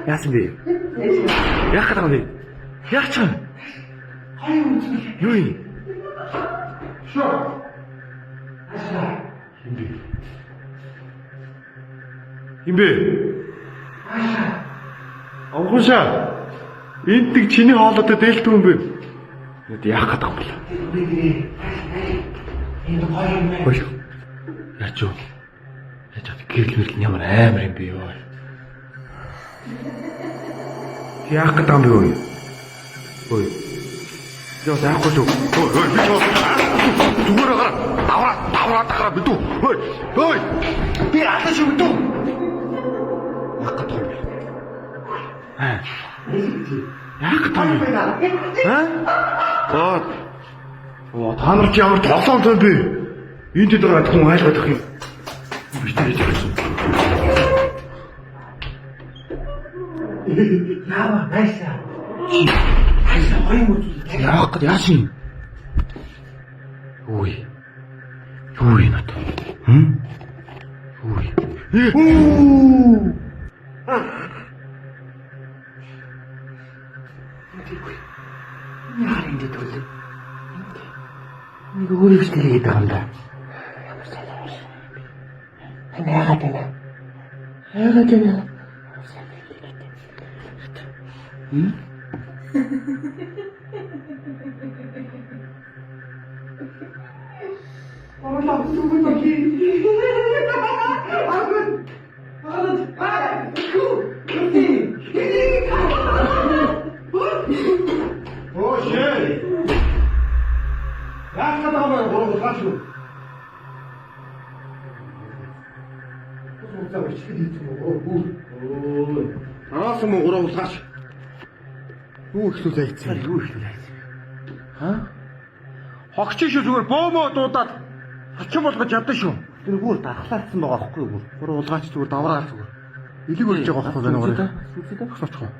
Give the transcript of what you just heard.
Яасан бэ? Яах гэдэг юм бэ? Яах ч юм? Юу юм? Шоо. Химбэ. Авгушаа. Энд тэг чиний хоолойдоо дээлтгүй юм бэ? Энд яах гэдэг юм бэ? Энд гоё юм байна. Яач юу? Яач гэрэл мэрэл ямар амар юм бэ ёо. Яах гэдэг юм бэ юу? Ой. Яа яахгүй шүү. Ой би ч зүгээр гараа. Давраа битүү. Ой. Би алан шүү битүү. Яах гэдэг юм бэ? Яах гэдэг юм бэ? Оо та нар ч ямар тоглоом зав бэ? Энд дээр хүн айлгаад ах юм. Би тэр хийж байсан. Яа, найсаа. Хайсаа гоё юм уу? Яах гэж яасан юм? Үй. Юу юм аа? Үй. Яа энэ төлөв. Нэг өөрөөр хэлээд байгаа юм да. Ямар сайн. Яагаад вэ? Араас мөн гурав улгаач. Юу ихлүүлээ ийцэн. Юу ихлүүлээ. Ха? Хогч шүү зүгээр бөөмөө дуудаад хачин болгож ядсан шүү. Тэр бүр дархлаацсан байгаа байхгүй юу? Гурав улгаач зүгээр давраа зүгээр. Илэг өрж байгаа байхгүй байна уу? Сүсэдэ. Очихоо.